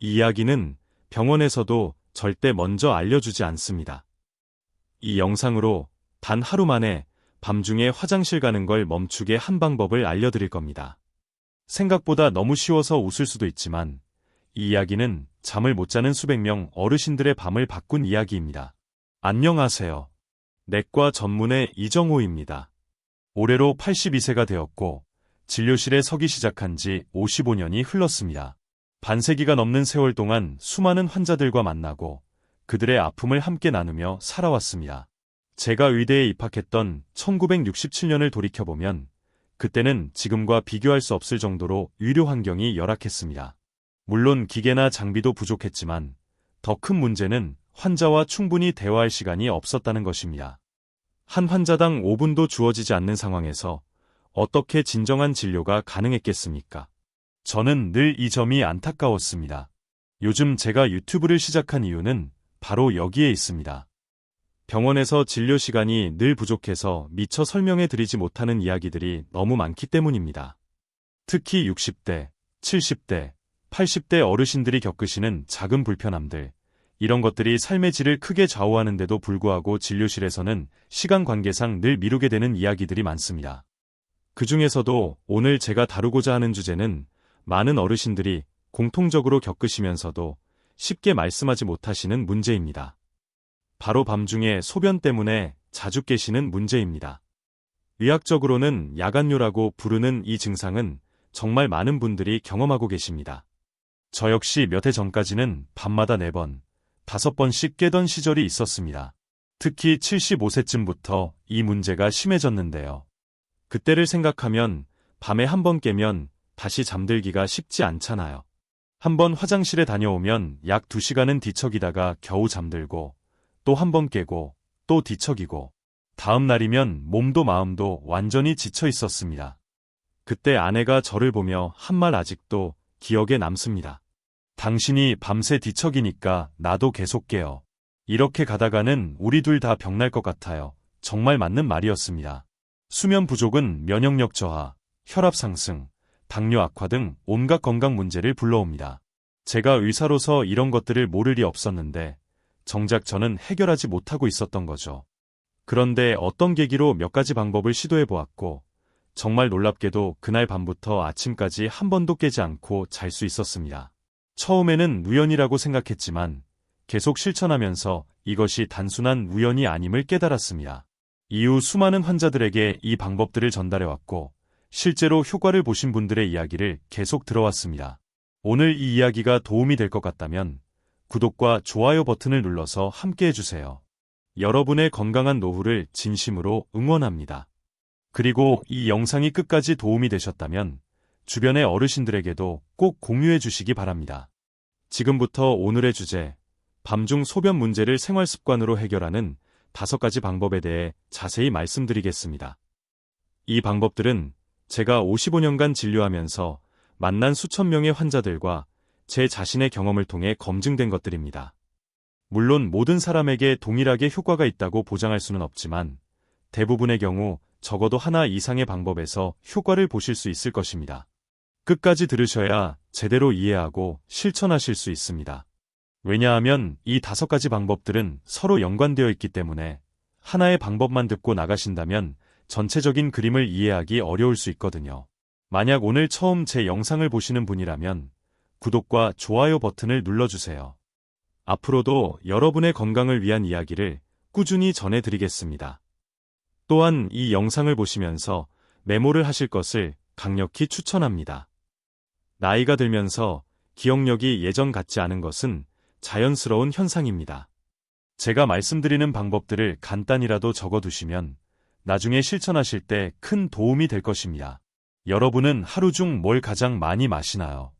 이 이야기는 병원에서도 절대 먼저 알려주지 않습니다. 이 영상으로 단 하루 만에 밤중에 화장실 가는 걸 멈추게 한 방법을 알려드릴 겁니다. 생각보다 너무 쉬워서 웃을 수도 있지만 이 이야기는 잠을 못 자는 수백 명 어르신들의 밤을 바꾼 이야기입니다. 안녕하세요. 내과 전문의 이정호입니다. 올해로 82세가 되었고 진료실에 서기 시작한 지 55년이 흘렀습니다. 반세기가 넘는 세월 동안 수많은 환자들과 만나고 그들의 아픔을 함께 나누며 살아왔습니다. 제가 의대에 입학했던 1967년을 돌이켜보면 그때는 지금과 비교할 수 없을 정도로 의료 환경이 열악했습니다. 물론 기계나 장비도 부족했지만 더 큰 문제는 환자와 충분히 대화할 시간이 없었다는 것입니다. 한 환자당 5분도 주어지지 않는 상황에서 어떻게 진정한 진료가 가능했겠습니까? 저는 늘 이 점이 안타까웠습니다. 요즘 제가 유튜브를 시작한 이유는 바로 여기에 있습니다. 병원에서 진료 시간이 늘 부족해서 미처 설명해 드리지 못하는 이야기들이 너무 많기 때문입니다. 특히 60대, 70대, 80대 어르신들이 겪으시는 작은 불편함들, 이런 것들이 삶의 질을 크게 좌우하는데도 불구하고 진료실에서는 시간 관계상 늘 미루게 되는 이야기들이 많습니다. 그 중에서도 오늘 제가 다루고자 하는 주제는 많은 어르신들이 공통적으로 겪으시면서도 쉽게 말씀하지 못하시는 문제입니다. 바로 밤중에 소변 때문에 자주 깨시는 문제입니다. 의학적으로는 야간뇨라고 부르는 이 증상은 정말 많은 분들이 경험하고 계십니다. 저 역시 몇 해 전까지는 밤마다 4번, 5번씩 깨던 시절이 있었습니다. 특히 75세쯤부터 이 문제가 심해졌는데요. 그때를 생각하면 밤에 한 번 깨면 다시 잠들기가 쉽지 않잖아요. 한번 화장실에 다녀오면 약 2시간은 뒤척이다가 겨우 잠들고 또 한 번 깨고 또 뒤척이고 다음 날이면 몸도 마음도 완전히 지쳐 있었습니다. 그때 아내가 저를 보며 한 말 아직도 기억에 남습니다. 당신이 밤새 뒤척이니까 나도 계속 깨요. 이렇게 가다가는 우리 둘 다 병날 것 같아요. 정말 맞는 말이었습니다. 수면 부족은 면역력 저하, 혈압 상승, 당뇨 악화 등 온갖 건강 문제를 불러옵니다. 제가 의사로서 이런 것들을 모를 리 없었는데 정작 저는 해결하지 못하고 있었던 거죠. 그런데 어떤 계기로 몇 가지 방법을 시도해 보았고 정말 놀랍게도 그날 밤부터 아침까지 한 번도 깨지 않고 잘 수 있었습니다. 처음에는 우연이라고 생각했지만 계속 실천하면서 이것이 단순한 우연이 아님을 깨달았습니다. 이후 수많은 환자들에게 이 방법들을 전달해왔고 실제로 효과를 보신 분들의 이야기를 계속 들어왔습니다. 오늘 이 이야기가 도움이 될 것 같다면 구독과 좋아요 버튼을 눌러서 함께 해주세요. 여러분의 건강한 노후를 진심으로 응원합니다. 그리고 이 영상이 끝까지 도움이 되셨다면 주변의 어르신들에게도 꼭 공유해 주시기 바랍니다. 지금부터 오늘의 주제, 밤중 소변 문제를 생활 습관으로 해결하는 5가지 방법에 대해 자세히 말씀드리겠습니다. 이 방법들은 제가 55년간 진료하면서 만난 수천 명의 환자들과 제 자신의 경험을 통해 검증된 것들입니다. 물론 모든 사람에게 동일하게 효과가 있다고 보장할 수는 없지만 대부분의 경우 적어도 하나 이상의 방법에서 효과를 보실 수 있을 것입니다. 끝까지 들으셔야 제대로 이해하고 실천하실 수 있습니다. 왜냐하면 이 5가지 방법들은 서로 연관되어 있기 때문에 하나의 방법만 듣고 나가신다면 전체적인 그림을 이해하기 어려울 수 있거든요. 만약 오늘 처음 제 영상을 보시는 분이라면 구독과 좋아요 버튼을 눌러주세요. 앞으로도 여러분의 건강을 위한 이야기를 꾸준히 전해드리겠습니다. 또한 이 영상을 보시면서 메모를 하실 것을 강력히 추천합니다. 나이가 들면서 기억력이 예전 같지 않은 것은 자연스러운 현상입니다. 제가 말씀드리는 방법들을 간단히라도 적어두시면 나중에 실천하실 때 큰 도움이 될 것입니다. 여러분은 하루 중 뭘 가장 많이 마시나요?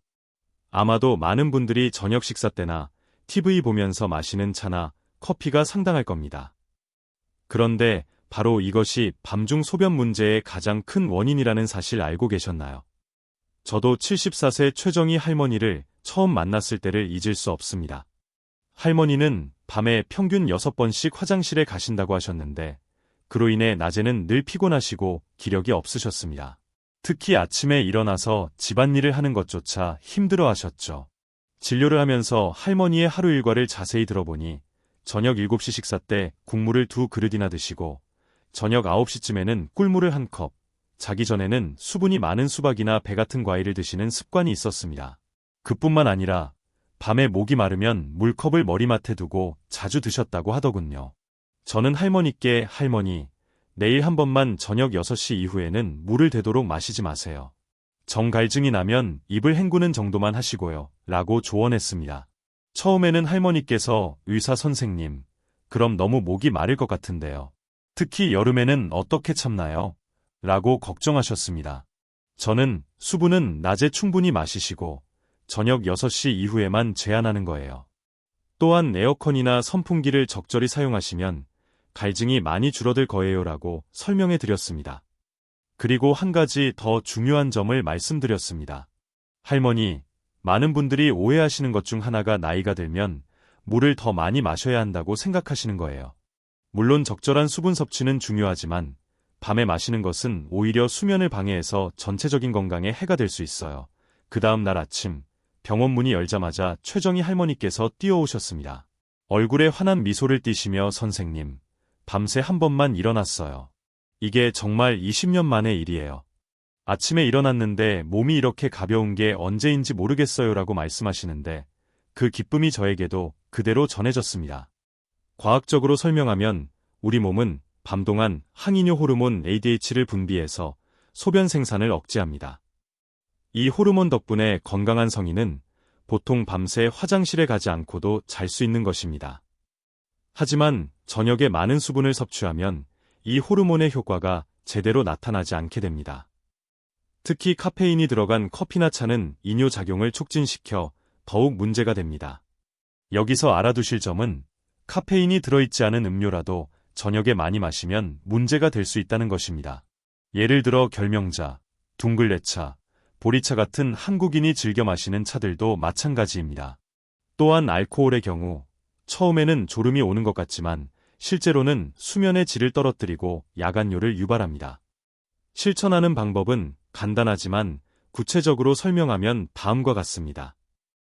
아마도 많은 분들이 저녁 식사 때나 TV 보면서 마시는 차나 커피가 상당할 겁니다. 그런데 바로 이것이 밤중 소변 문제의 가장 큰 원인이라는 사실 알고 계셨나요? 저도 74세 최정희 할머니를 처음 만났을 때를 잊을 수 없습니다. 할머니는 밤에 평균 6번씩 화장실에 가신다고 하셨는데 그로 인해 낮에는 늘 피곤하시고 기력이 없으셨습니다. 특히 아침에 일어나서 집안일을 하는 것조차 힘들어 하셨죠. 진료를 하면서 할머니의 하루 일과를 자세히 들어보니 저녁 7시 식사 때 국물을 2그릇이나 드시고 저녁 9시쯤에는 꿀물을 1컵, 자기 전에는 수분이 많은 수박이나 배 같은 과일을 드시는 습관이 있었습니다. 그뿐만 아니라 밤에 목이 마르면 물컵을 머리맡에 두고 자주 드셨다고 하더군요. 저는 할머니께 할머니, 내일 한 번만 저녁 6시 이후에는 물을 되도록 마시지 마세요. 정갈증이 나면 입을 헹구는 정도만 하시고요. 라고 조언했습니다. 처음에는 할머니께서 의사 선생님, 그럼 너무 목이 마를 것 같은데요. 특히 여름에는 어떻게 참나요? 라고 걱정하셨습니다. 저는 수분은 낮에 충분히 마시시고 저녁 6시 이후에만 제한하는 거예요. 또한 에어컨이나 선풍기를 적절히 사용하시면 갈증이 많이 줄어들 거예요라고 설명해 드렸습니다. 그리고 한 가지 더 중요한 점을 말씀드렸습니다. 할머니, 많은 분들이 오해하시는 것 중 하나가 나이가 들면 물을 더 많이 마셔야 한다고 생각하시는 거예요. 물론 적절한 수분 섭취는 중요하지만 밤에 마시는 것은 오히려 수면을 방해해서 전체적인 건강에 해가 될 수 있어요. 그 다음 날 아침 병원 문이 열자마자 최정희 할머니께서 뛰어오셨습니다. 얼굴에 환한 미소를 띠시며 선생님, 밤새 한 번만 일어났어요. 이게 정말 20년 만의 일이에요. 아침에 일어났는데 몸이 이렇게 가벼운 게 언제인지 모르겠어요라고 말씀하시는데 그 기쁨이 저에게도 그대로 전해졌습니다. 과학적으로 설명하면 우리 몸은 밤 동안 항이뇨 호르몬 ADH를 분비해서 소변 생산을 억제합니다. 이 호르몬 덕분에 건강한 성인은 보통 밤새 화장실에 가지 않고도 잘 수 있는 것입니다. 하지만 저녁에 많은 수분을 섭취하면 이 호르몬의 효과가 제대로 나타나지 않게 됩니다. 특히 카페인이 들어간 커피나 차는 이뇨작용을 촉진시켜 더욱 문제가 됩니다. 여기서 알아두실 점은 카페인이 들어있지 않은 음료라도 저녁에 많이 마시면 문제가 될 수 있다는 것입니다. 예를 들어 결명자, 둥글레차, 보리차 같은 한국인이 즐겨 마시는 차들도 마찬가지입니다. 또한 알코올의 경우 처음에는 졸음이 오는 것 같지만 실제로는 수면의 질을 떨어뜨리고 야간뇨를 유발합니다. 실천하는 방법은 간단하지만 구체적으로 설명하면 다음과 같습니다.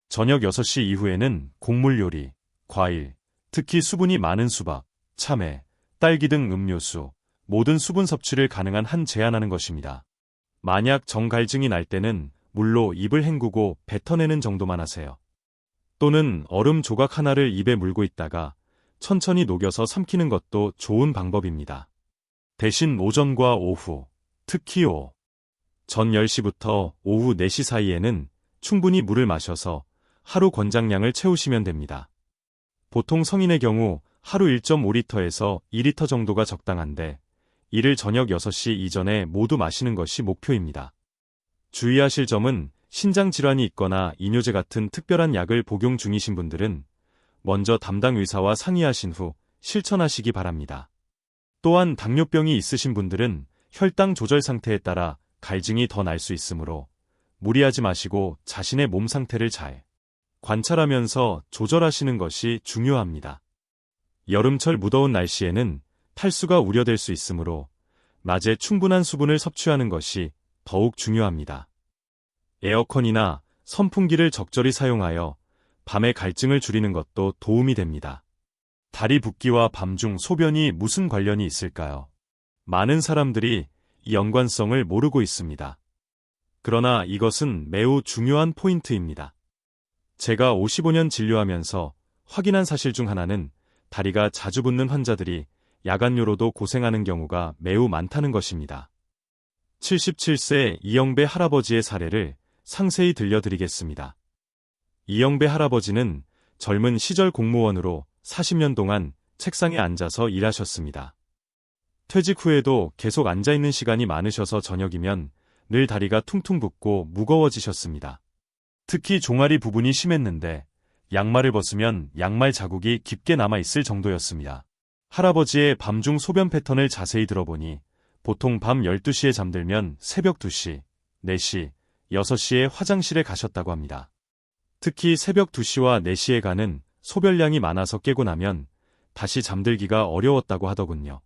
저녁 6시 이후에는 곡물 요리, 과일, 특히 수분이 많은 수박, 참외, 딸기 등 음료수, 모든 수분 섭취를 가능한 한 제한하는 것입니다. 만약 정갈증이 날 때는 물로 입을 헹구고 뱉어내는 정도만 하세요. 또는 얼음 조각 하나를 입에 물고 있다가 천천히 녹여서 삼키는 것도 좋은 방법입니다. 대신 오전과 오후, 특히 전 10시부터 오후 4시 사이에는 충분히 물을 마셔서 하루 권장량을 채우시면 됩니다. 보통 성인의 경우 하루 1.5리터에서 2리터 정도가 적당한데 이를 저녁 6시 이전에 모두 마시는 것이 목표입니다. 주의하실 점은 신장 질환이 있거나 이뇨제 같은 특별한 약을 복용 중이신 분들은 먼저 담당 의사와 상의하신 후 실천하시기 바랍니다. 또한 당뇨병이 있으신 분들은 혈당 조절 상태에 따라 갈증이 더 날 수 있으므로 무리하지 마시고 자신의 몸 상태를 잘 관찰하면서 조절하시는 것이 중요합니다. 여름철 무더운 날씨에는 탈수가 우려될 수 있으므로 낮에 충분한 수분을 섭취하는 것이 더욱 중요합니다. 에어컨이나 선풍기를 적절히 사용하여 밤의 갈증을 줄이는 것도 도움이 됩니다. 다리 붓기와 밤중 소변이 무슨 관련이 있을까요? 많은 사람들이 이 연관성을 모르고 있습니다. 그러나 이것은 매우 중요한 포인트입니다. 제가 55년 진료하면서 확인한 사실 중 하나는 다리가 자주 붓는 환자들이 야간뇨로도 고생하는 경우가 매우 많다는 것입니다. 77세 이영배 할아버지의 사례를 상세히 들려드리겠습니다. 이영배 할아버지는 젊은 시절 공무원으로 40년 동안 책상에 앉아서 일하셨습니다. 퇴직 후에도 계속 앉아있는 시간이 많으셔서 저녁이면 늘 다리가 퉁퉁 붓고 무거워지셨습니다. 특히 종아리 부분이 심했는데 양말을 벗으면 양말 자국이 깊게 남아있을 정도였습니다. 할아버지의 밤중 소변 패턴을 자세히 들어보니 보통 밤 12시에 잠들면 새벽 2시, 4시, 6시에 화장실에 가셨다고 합니다. 특히 새벽 2시와 4시에 가는 소변량이 많아서 깨고 나면 다시 잠들기가 어려웠다고 하더군요.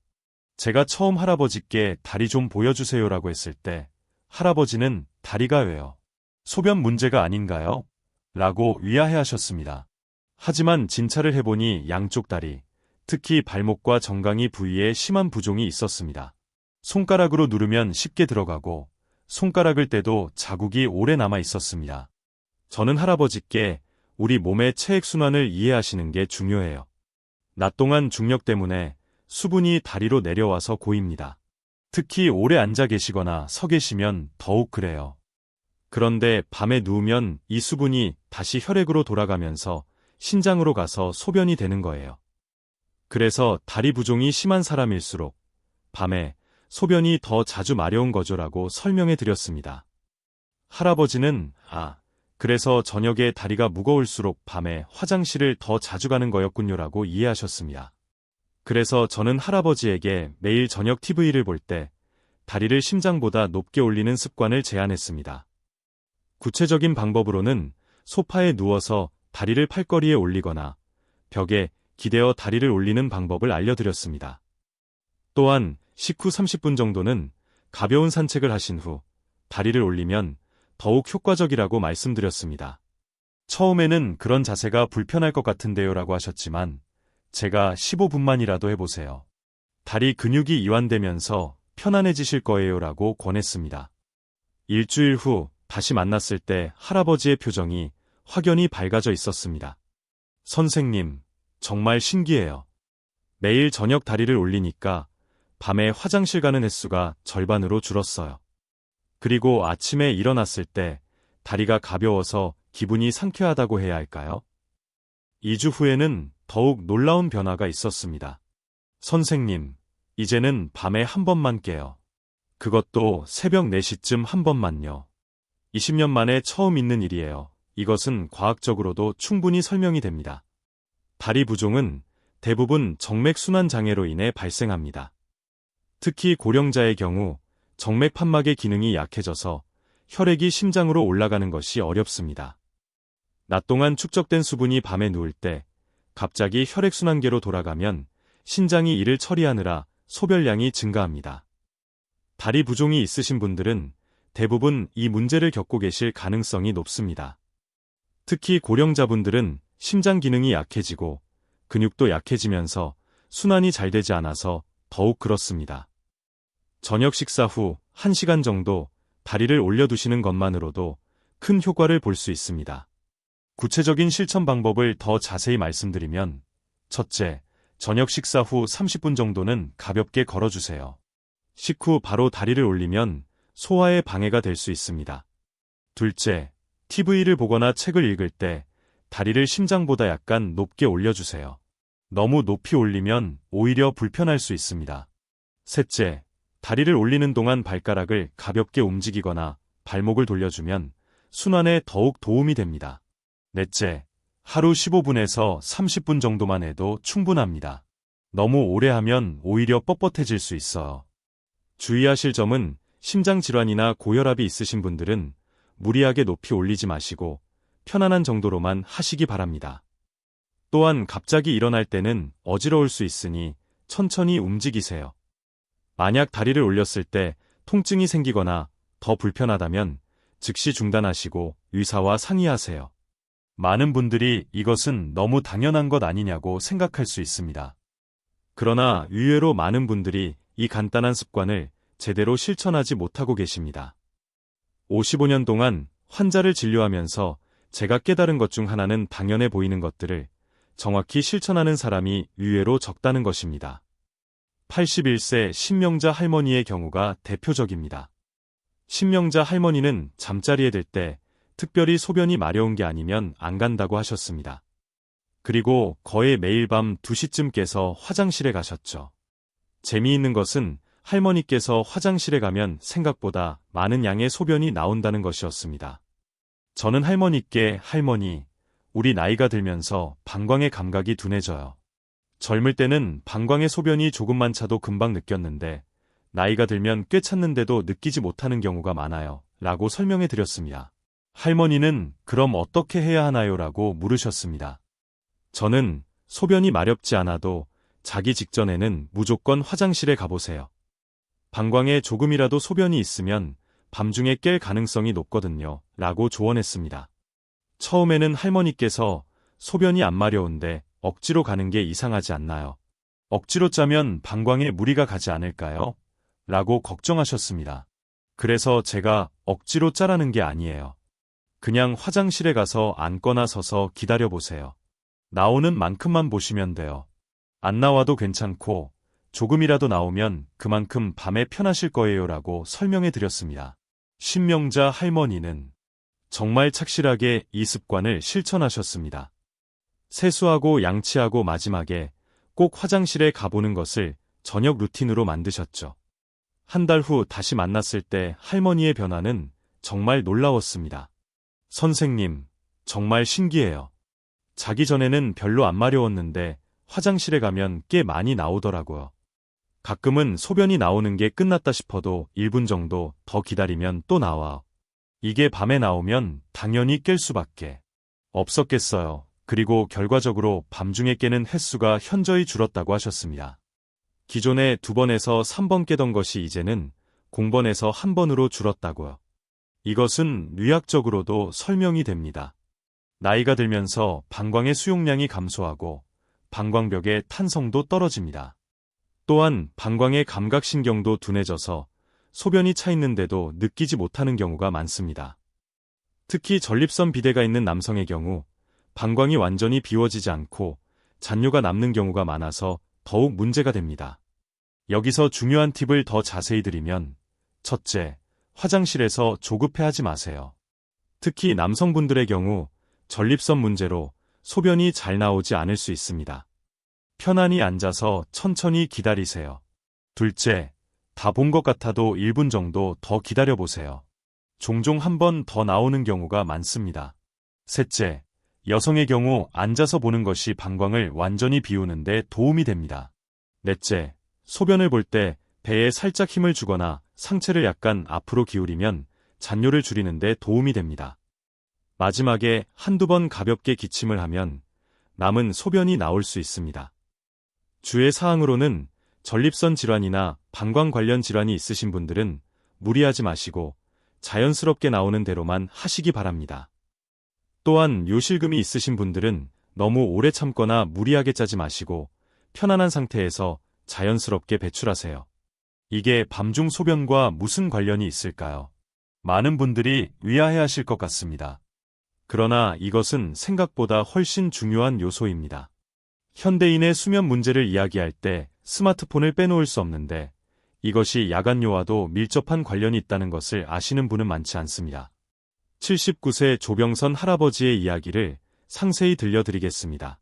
제가 처음 할아버지께 다리 좀 보여주세요라고 했을 때 할아버지는 다리가 왜요? 소변 문제가 아닌가요? 라고 위아해 하셨습니다. 하지만 진찰을 해보니 양쪽 다리, 특히 발목과 정강이 부위에 심한 부종이 있었습니다. 손가락으로 누르면 쉽게 들어가고 손가락을 떼도 자국이 오래 남아 있었습니다. 저는 할아버지께 우리 몸의 체액순환을 이해하시는 게 중요해요. 낮 동안 중력 때문에 수분이 다리로 내려와서 고입니다. 특히 오래 앉아 계시거나 서 계시면 더욱 그래요. 그런데 밤에 누우면 이 수분이 다시 혈액으로 돌아가면서 신장으로 가서 소변이 되는 거예요. 그래서 다리 부종이 심한 사람일수록 밤에 소변이 더 자주 마려운 거죠라고 설명해 드렸습니다. 할아버지는 그래서 저녁에 다리가 무거울수록 밤에 화장실을 더 자주 가는 거였군요라고 이해하셨습니다. 그래서 저는 할아버지에게 매일 저녁 TV를 볼 때 다리를 심장보다 높게 올리는 습관을 제안했습니다. 구체적인 방법으로는 소파에 누워서 다리를 팔걸이에 올리거나 벽에 기대어 다리를 올리는 방법을 알려드렸습니다. 또한 식후 30분 정도는 가벼운 산책을 하신 후 다리를 올리면 더욱 효과적이라고 말씀드렸습니다. 처음에는 그런 자세가 불편할 것 같은데요 라고 하셨지만 제가 15분만이라도 해보세요. 다리 근육이 이완되면서 편안해지실 거예요 라고 권했습니다. 일주일 후 다시 만났을 때 할아버지의 표정이 확연히 밝아져 있었습니다. 선생님, 정말 신기해요. 매일 저녁 다리를 올리니까 밤에 화장실 가는 횟수가 절반으로 줄었어요. 그리고 아침에 일어났을 때 다리가 가벼워서 기분이 상쾌하다고 해야 할까요? 2주 후에는 더욱 놀라운 변화가 있었습니다. 선생님, 이제는 밤에 한 번만 깨요. 그것도 새벽 4시쯤 한 번만요. 20년 만에 처음 있는 일이에요. 이것은 과학적으로도 충분히 설명이 됩니다. 다리 부종은 대부분 정맥순환 장애로 인해 발생합니다. 특히 고령자의 경우 정맥 판막의 기능이 약해져서 혈액이 심장으로 올라가는 것이 어렵습니다. 낮 동안 축적된 수분이 밤에 누울 때 갑자기 혈액순환계로 돌아가면 신장이 이를 처리하느라 소변량이 증가합니다. 다리 부종이 있으신 분들은 대부분 이 문제를 겪고 계실 가능성이 높습니다. 특히 고령자분들은 심장 기능이 약해지고 근육도 약해지면서 순환이 잘 되지 않아서 더욱 그렇습니다. 저녁 식사 후 1시간 정도 다리를 올려두시는 것만으로도 큰 효과를 볼 수 있습니다. 구체적인 실천 방법을 더 자세히 말씀드리면 첫째, 저녁 식사 후 30분 정도는 가볍게 걸어주세요. 식후 바로 다리를 올리면 소화에 방해가 될 수 있습니다. 둘째, TV를 보거나 책을 읽을 때 다리를 심장보다 약간 높게 올려주세요. 너무 높이 올리면 오히려 불편할 수 있습니다. 셋째, 다리를 올리는 동안 발가락을 가볍게 움직이거나 발목을 돌려주면 순환에 더욱 도움이 됩니다. 넷째, 하루 15분에서 30분 정도만 해도 충분합니다. 너무 오래 하면 오히려 뻣뻣해질 수 있어요. 주의하실 점은 심장질환이나 고혈압이 있으신 분들은 무리하게 높이 올리지 마시고 편안한 정도로만 하시기 바랍니다. 또한 갑자기 일어날 때는 어지러울 수 있으니 천천히 움직이세요. 만약 다리를 올렸을 때 통증이 생기거나 더 불편하다면 즉시 중단하시고 의사와 상의하세요. 많은 분들이 이것은 너무 당연한 것 아니냐고 생각할 수 있습니다. 그러나 의외로 많은 분들이 이 간단한 습관을 제대로 실천하지 못하고 계십니다. 55년 동안 환자를 진료하면서 제가 깨달은 것 중 하나는 당연해 보이는 것들을 정확히 실천하는 사람이 의외로 적다는 것입니다. 81세 신명자 할머니의 경우가 대표적입니다. 신명자 할머니는 잠자리에 들 때 특별히 소변이 마려운 게 아니면 안 간다고 하셨습니다. 그리고 거의 매일 밤 2시쯤 깨서 화장실에 가셨죠. 재미있는 것은 할머니께서 화장실에 가면 생각보다 많은 양의 소변이 나온다는 것이었습니다. 저는 할머니께 할머니, 우리 나이가 들면서 방광의 감각이 둔해져요. 젊을 때는 방광의 소변이 조금만 차도 금방 느꼈는데 나이가 들면 꽤 찼는데도 느끼지 못하는 경우가 많아요. 라고 설명해 드렸습니다. 할머니는 그럼 어떻게 해야 하나요? 라고 물으셨습니다. 저는 소변이 마렵지 않아도 자기 직전에는 무조건 화장실에 가보세요. 방광에 조금이라도 소변이 있으면 밤중에 깰 가능성이 높거든요. 라고 조언했습니다. 처음에는 할머니께서 소변이 안 마려운데 억지로 가는 게 이상하지 않나요? 억지로 짜면 방광에 무리가 가지 않을까요? 라고 걱정하셨습니다. 그래서 제가 억지로 짜라는 게 아니에요. 그냥 화장실에 가서 앉거나 서서 기다려보세요. 나오는 만큼만 보시면 돼요. 안 나와도 괜찮고 조금이라도 나오면 그만큼 밤에 편하실 거예요라고 설명해 드렸습니다. 신명자 할머니는 정말 착실하게 이 습관을 실천하셨습니다. 세수하고 양치하고 마지막에 꼭 화장실에 가보는 것을 저녁 루틴으로 만드셨죠. 한 달 후 다시 만났을 때 할머니의 변화는 정말 놀라웠습니다. 선생님, 정말 신기해요. 자기 전에는 별로 안 마려웠는데 화장실에 가면 꽤 많이 나오더라고요. 가끔은 소변이 나오는 게 끝났다 싶어도 1분 정도 더 기다리면 또 나와. 이게 밤에 나오면 당연히 깰 수밖에 없었겠어요. 그리고 결과적으로 밤중에 깨는 횟수가 현저히 줄었다고 하셨습니다. 기존에 2번에서 3번 깨던 것이 이제는 0번에서 1번으로 줄었다고요. 이것은 의학적으로도 설명이 됩니다. 나이가 들면서 방광의 수용량이 감소하고 방광벽의 탄성도 떨어집니다. 또한 방광의 감각신경도 둔해져서 소변이 차 있는데도 느끼지 못하는 경우가 많습니다. 특히 전립선 비대가 있는 남성의 경우 방광이 완전히 비워지지 않고 잔뇨가 남는 경우가 많아서 더욱 문제가 됩니다. 여기서 중요한 팁을 더 자세히 드리면 첫째, 화장실에서 조급해하지 마세요. 특히 남성분들의 경우 전립선 문제로 소변이 잘 나오지 않을 수 있습니다. 편안히 앉아서 천천히 기다리세요. 둘째, 다 본 것 같아도 1분 정도 더 기다려보세요. 종종 한 번 더 나오는 경우가 많습니다. 셋째, 여성의 경우 앉아서 보는 것이 방광을 완전히 비우는 데 도움이 됩니다. 넷째, 소변을 볼 때 배에 살짝 힘을 주거나 상체를 약간 앞으로 기울이면 잔뇨를 줄이는 데 도움이 됩니다. 마지막에 한두 번 가볍게 기침을 하면 남은 소변이 나올 수 있습니다. 주의 사항으로는 전립선 질환이나 방광 관련 질환이 있으신 분들은 무리하지 마시고 자연스럽게 나오는 대로만 하시기 바랍니다. 또한 요실금이 있으신 분들은 너무 오래 참거나 무리하게 짜지 마시고 편안한 상태에서 자연스럽게 배출하세요. 이게 밤중 소변과 무슨 관련이 있을까요? 많은 분들이 의아해하실 것 같습니다. 그러나 이것은 생각보다 훨씬 중요한 요소입니다. 현대인의 수면 문제를 이야기할 때 스마트폰을 빼놓을 수 없는데 이것이 야간뇨와도 밀접한 관련이 있다는 것을 아시는 분은 많지 않습니다. 79세 조병선 할아버지의 이야기를 상세히 들려드리겠습니다.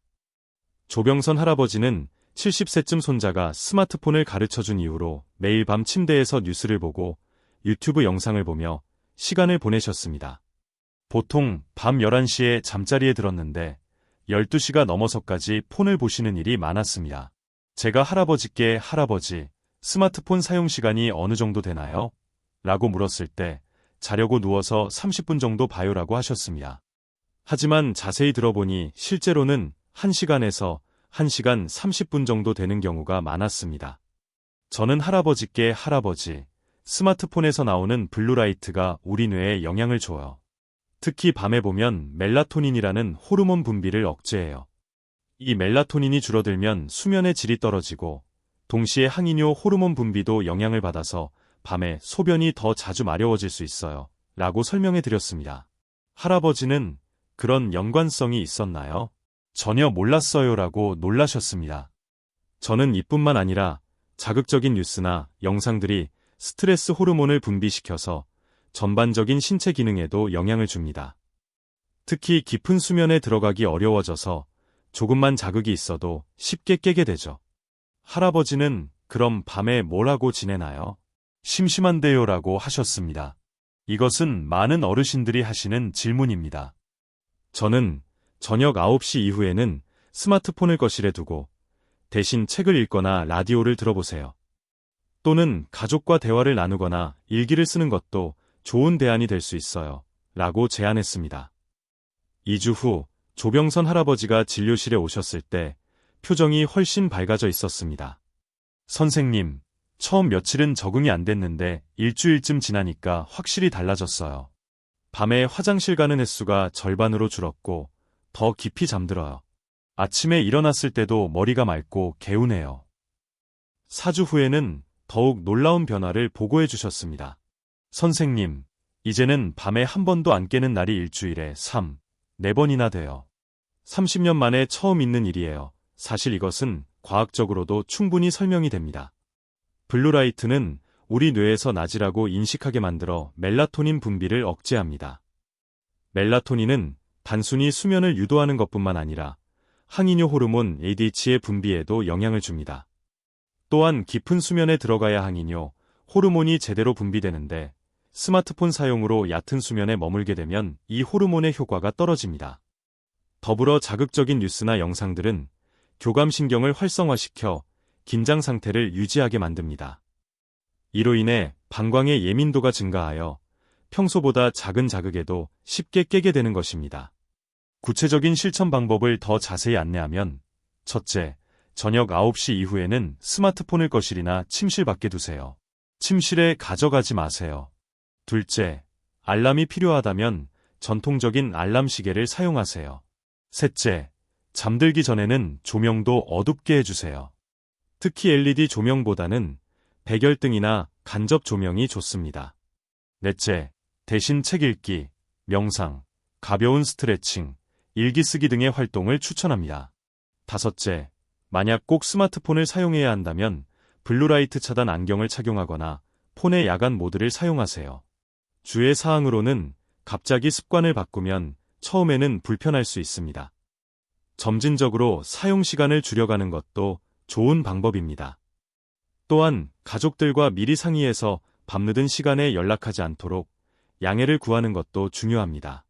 조병선 할아버지는 70세쯤 손자가 스마트폰을 가르쳐준 이후로 매일 밤 침대에서 뉴스를 보고 유튜브 영상을 보며 시간을 보내셨습니다. 보통 밤 11시에 잠자리에 들었는데 12시가 넘어서까지 폰을 보시는 일이 많았습니다. 제가 할아버지께 할아버지, 스마트폰 사용 시간이 어느 정도 되나요? 라고 물었을 때 자려고 누워서 30분 정도 봐요라고 하셨습니다. 하지만 자세히 들어보니 실제로는 1시간에서 1시간 30분 정도 되는 경우가 많았습니다. 저는 할아버지께 할아버지, 스마트폰에서 나오는 블루라이트가 우리 뇌에 영향을 줘요. 특히 밤에 보면 멜라토닌이라는 호르몬 분비를 억제해요. 이 멜라토닌이 줄어들면 수면의 질이 떨어지고 동시에 항이뇨 호르몬 분비도 영향을 받아서 밤에 소변이 더 자주 마려워질 수 있어요. 라고 설명해 드렸습니다. 할아버지는 그런 연관성이 있었나요? 전혀 몰랐어요 라고 놀라셨습니다. 저는 이뿐만 아니라 자극적인 뉴스나 영상들이 스트레스 호르몬을 분비시켜서 전반적인 신체 기능에도 영향을 줍니다. 특히 깊은 수면에 들어가기 어려워져서 조금만 자극이 있어도 쉽게 깨게 되죠. 할아버지는 그럼 밤에 뭘 하고 지내나요? 심심한데요 라고 하셨습니다. 이것은 많은 어르신들이 하시는 질문입니다. 저는 저녁 9시 이후에는 스마트폰을 거실에 두고 대신 책을 읽거나 라디오를 들어보세요. 또는 가족과 대화를 나누거나 일기를 쓰는 것도 좋은 대안이 될 수 있어요. 라고 제안했습니다. 2주 후 조병선 할아버지가 진료실에 오셨을 때 표정이 훨씬 밝아져 있었습니다. 선생님, 처음 며칠은 적응이 안 됐는데 일주일쯤 지나니까 확실히 달라졌어요. 밤에 화장실 가는 횟수가 절반으로 줄었고 더 깊이 잠들어요. 아침에 일어났을 때도 머리가 맑고 개운해요. 4주 후에는 더욱 놀라운 변화를 보고해 주셨습니다. 선생님, 이제는 밤에 한 번도 안 깨는 날이 일주일에 4번이나 돼요. 30년 만에 처음 있는 일이에요. 사실 이것은 과학적으로도 충분히 설명이 됩니다. 블루라이트는 우리 뇌에서 낮이라고 인식하게 만들어 멜라토닌 분비를 억제합니다. 멜라토닌은 단순히 수면을 유도하는 것뿐만 아니라 항이뇨 호르몬 ADH의 분비에도 영향을 줍니다. 또한 깊은 수면에 들어가야 항이뇨 호르몬이 제대로 분비되는데 스마트폰 사용으로 얕은 수면에 머물게 되면 이 호르몬의 효과가 떨어집니다. 더불어 자극적인 뉴스나 영상들은 교감신경을 활성화시켜 긴장 상태를 유지하게 만듭니다. 이로 인해 방광의 예민도가 증가하여 평소보다 작은 자극에도 쉽게 깨게 되는 것입니다. 구체적인 실천 방법을 더 자세히 안내하면 첫째, 저녁 9시 이후에는 스마트폰을 거실이나 침실 밖에 두세요. 침실에 가져가지 마세요. 둘째, 알람이 필요하다면 전통적인 알람 시계를 사용하세요. 셋째, 잠들기 전에는 조명도 어둡게 해주세요. 특히 LED 조명보다는 백열등이나 간접 조명이 좋습니다. 넷째, 대신 책 읽기, 명상, 가벼운 스트레칭, 일기 쓰기 등의 활동을 추천합니다. 다섯째, 만약 꼭 스마트폰을 사용해야 한다면 블루라이트 차단 안경을 착용하거나 폰의 야간 모드를 사용하세요. 주의 사항으로는 갑자기 습관을 바꾸면 처음에는 불편할 수 있습니다. 점진적으로 사용 시간을 줄여가는 것도 좋은 방법입니다. 또한 가족들과 미리 상의해서 밤늦은 시간에 연락하지 않도록 양해를 구하는 것도 중요합니다.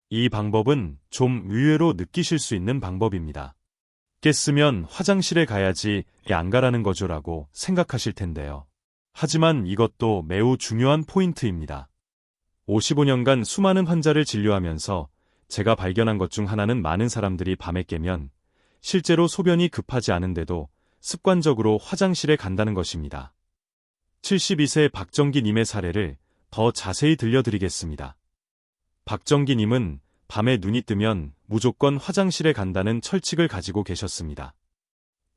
이 방법은 좀 의외로 느끼실 수 있는 방법입니다. 깼으면 화장실에 가야지 안 가라는 거죠라고 생각하실 텐데요. 하지만 이것도 매우 중요한 포인트입니다. 55년간 수많은 환자를 진료하면서 제가 발견한 것 중 하나는 많은 사람들이 밤에 깨면 실제로 소변이 급하지 않은데도 습관적으로 화장실에 간다는 것입니다. 72세 박정기님의 사례를 더 자세히 들려드리겠습니다. 박정기님은 밤에 눈이 뜨면 무조건 화장실에 간다는 철칙을 가지고 계셨습니다.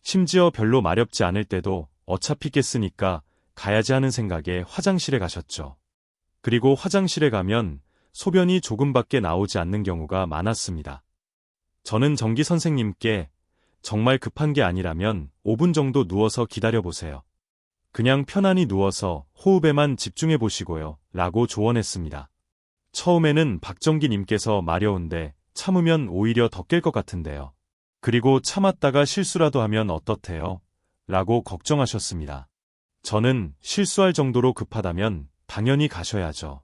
심지어 별로 마렵지 않을 때도 어차피 깼으니까 가야지 하는 생각에 화장실에 가셨죠. 그리고 화장실에 가면 소변이 조금밖에 나오지 않는 경우가 많았습니다. 저는 정기 선생님께 정말 급한 게 아니라면 5분 정도 누워서 기다려보세요. 그냥 편안히 누워서 호흡에만 집중해 보시고요. 라고 조언했습니다. 처음에는 박정기님께서 마려운데 참으면 오히려 더 깰 것 같은데요. 그리고 참았다가 실수라도 하면 어떻대요? 라고 걱정하셨습니다. 저는 실수할 정도로 급하다면 당연히 가셔야죠.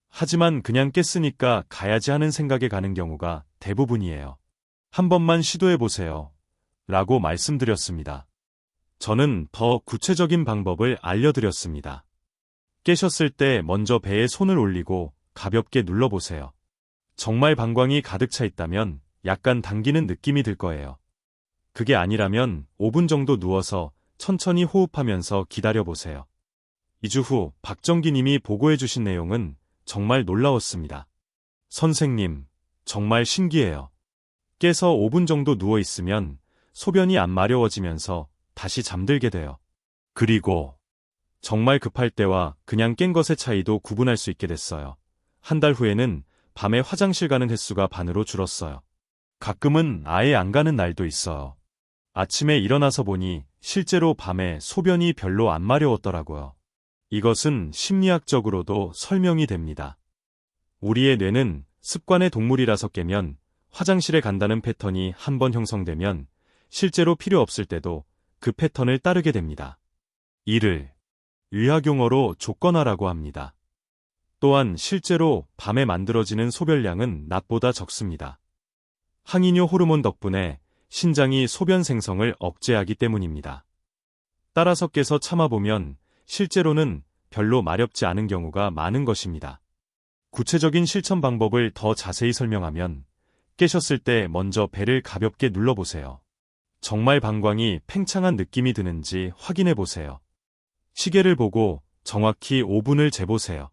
하지만 그냥 깼으니까 가야지 하는 생각에 가는 경우가 대부분이에요. 한 번만 시도해보세요. 라고 말씀드렸습니다. 저는 더 구체적인 방법을 알려드렸습니다. 깨셨을 때 먼저 배에 손을 올리고 가볍게 눌러보세요. 정말 방광이 가득 차 있다면 약간 당기는 느낌이 들 거예요. 그게 아니라면 5분 정도 누워서 천천히 호흡하면서 기다려보세요. 2주 후 박정기님이 보고해주신 내용은 정말 놀라웠습니다. 선생님, 정말 신기해요. 깨서 5분 정도 누워있으면 소변이 안 마려워지면서 다시 잠들게 돼요. 그리고 정말 급할 때와 그냥 깬 것의 차이도 구분할 수 있게 됐어요. 한 달 후에는 밤에 화장실 가는 횟수가 반으로 줄었어요. 가끔은 아예 안 가는 날도 있어요. 아침에 일어나서 보니 실제로 밤에 소변이 별로 안 마려웠더라고요. 이것은 심리학적으로도 설명이 됩니다. 우리의 뇌는 습관의 동물이라서 깨면 화장실에 간다는 패턴이 한번 형성되면 실제로 필요 없을 때도 그 패턴을 따르게 됩니다. 이를 의학용어로 조건화라고 합니다. 또한 실제로 밤에 만들어지는 소변량은 낮보다 적습니다. 항이뇨 호르몬 덕분에 신장이 소변 생성을 억제하기 때문입니다. 따라서 깨서 참아보면 실제로는 별로 마렵지 않은 경우가 많은 것입니다. 구체적인 실천 방법을 더 자세히 설명하면 깨셨을 때 먼저 배를 가볍게 눌러보세요. 정말 방광이 팽창한 느낌이 드는지 확인해 보세요. 시계를 보고 정확히 5분을 재보세요.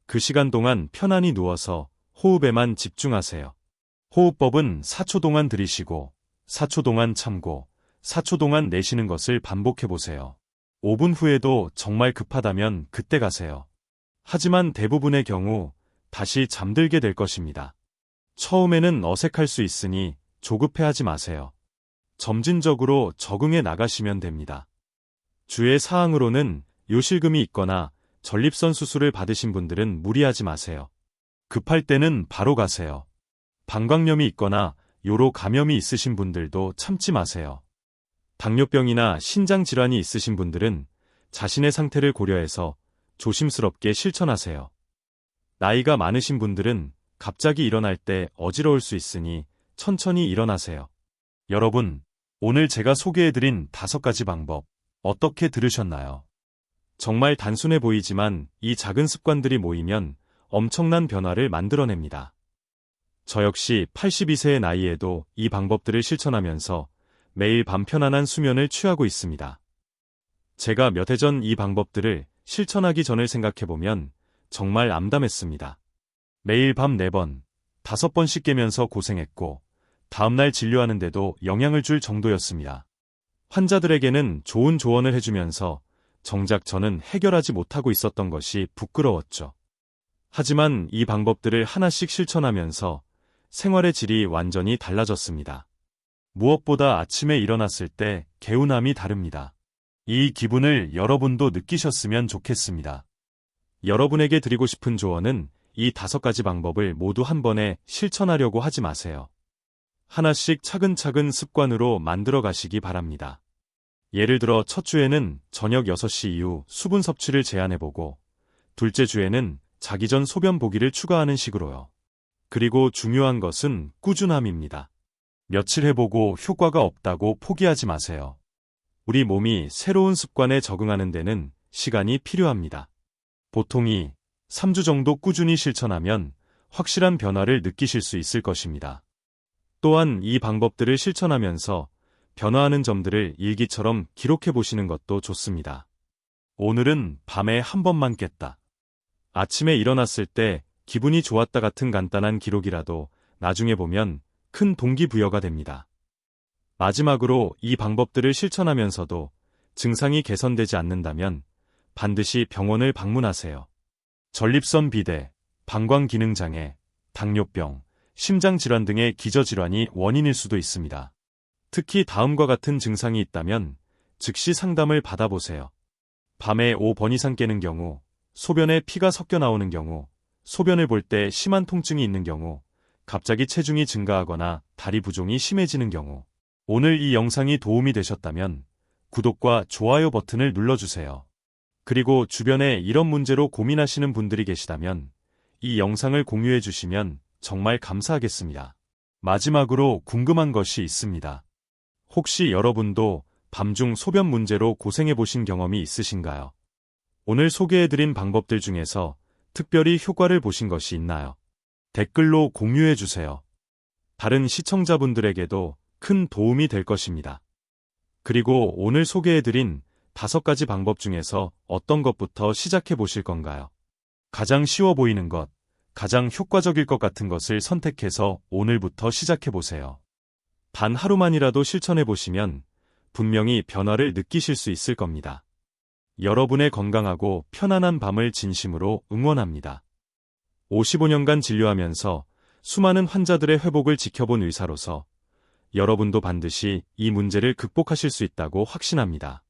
그 시간 동안 편안히 누워서 호흡에만 집중하세요. 호흡법은 4초 동안 들이쉬고 4초 동안 참고 4초 동안 내쉬는 것을 반복해보세요. 5분 후에도 정말 급하다면 그때 가세요. 하지만 대부분의 경우 다시 잠들게 될 것입니다. 처음에는 어색할 수 있으니 조급해하지 마세요. 점진적으로 적응해 나가시면 됩니다. 주의 사항으로는 요실금이 있거나 전립선 수술을 받으신 분들은 무리하지 마세요. 급할 때는 바로 가세요. 방광염이 있거나 요로 감염이 있으신 분들도 참지 마세요. 당뇨병이나 신장 질환이 있으신 분들은 자신의 상태를 고려해서 조심스럽게 실천하세요. 나이가 많으신 분들은 갑자기 일어날 때 어지러울 수 있으니 천천히 일어나세요. 여러분, 오늘 제가 소개해드린 5가지 방법, 어떻게 들으셨나요? 정말 단순해 보이지만 이 작은 습관들이 모이면 엄청난 변화를 만들어냅니다. 저 역시 82세의 나이에도 이 방법들을 실천하면서 매일 밤 편안한 수면을 취하고 있습니다. 제가 몇 해 전 이 방법들을 실천하기 전을 생각해보면 정말 암담했습니다. 매일 밤 4번, 5번씩 깨면서 고생했고 다음날 진료하는데도 영향을 줄 정도였습니다. 환자들에게는 좋은 조언을 해주면서 정작 저는 해결하지 못하고 있었던 것이 부끄러웠죠. 하지만 이 방법들을 하나씩 실천하면서 생활의 질이 완전히 달라졌습니다. 무엇보다 아침에 일어났을 때 개운함이 다릅니다. 이 기분을 여러분도 느끼셨으면 좋겠습니다. 여러분에게 드리고 싶은 조언은 이 5가지 방법을 모두 한 번에 실천하려고 하지 마세요. 하나씩 차근차근 습관으로 만들어 가시기 바랍니다. 예를 들어 첫 주에는 저녁 6시 이후 수분 섭취를 제한해보고 둘째 주에는 자기 전 소변 보기를 추가하는 식으로요. 그리고 중요한 것은 꾸준함입니다. 며칠 해보고 효과가 없다고 포기하지 마세요. 우리 몸이 새로운 습관에 적응하는 데는 시간이 필요합니다. 보통 3주 정도 꾸준히 실천하면 확실한 변화를 느끼실 수 있을 것입니다. 또한 이 방법들을 실천하면서 변화하는 점들을 일기처럼 기록해 보시는 것도 좋습니다. 오늘은 밤에 한 번만 깼다. 아침에 일어났을 때 기분이 좋았다 같은 간단한 기록이라도 나중에 보면 큰 동기부여가 됩니다. 마지막으로 이 방법들을 실천하면서도 증상이 개선되지 않는다면 반드시 병원을 방문하세요. 전립선 비대, 방광기능장애, 당뇨병, 심장질환 등의 기저질환이 원인일 수도 있습니다. 특히 다음과 같은 증상이 있다면 즉시 상담을 받아보세요. 밤에 5번 이상 깨는 경우, 소변에 피가 섞여 나오는 경우, 소변을 볼 때 심한 통증이 있는 경우, 갑자기 체중이 증가하거나 다리 부종이 심해지는 경우. 오늘 이 영상이 도움이 되셨다면 구독과 좋아요 버튼을 눌러주세요. 그리고 주변에 이런 문제로 고민하시는 분들이 계시다면 이 영상을 공유해 주시면 정말 감사하겠습니다. 마지막으로 궁금한 것이 있습니다. 혹시 여러분도 밤중 소변 문제로 고생해 보신 경험이 있으신가요? 오늘 소개해드린 방법들 중에서 특별히 효과를 보신 것이 있나요? 댓글로 공유해 주세요. 다른 시청자분들에게도 큰 도움이 될 것입니다. 그리고 오늘 소개해드린 5가지 방법 중에서 어떤 것부터 시작해 보실 건가요? 가장 쉬워 보이는 것, 가장 효과적일 것 같은 것을 선택해서 오늘부터 시작해 보세요. 단 하루만이라도 실천해 보시면 분명히 변화를 느끼실 수 있을 겁니다. 여러분의 건강하고 편안한 밤을 진심으로 응원합니다. 55년간 진료하면서 수많은 환자들의 회복을 지켜본 의사로서 여러분도 반드시 이 문제를 극복하실 수 있다고 확신합니다.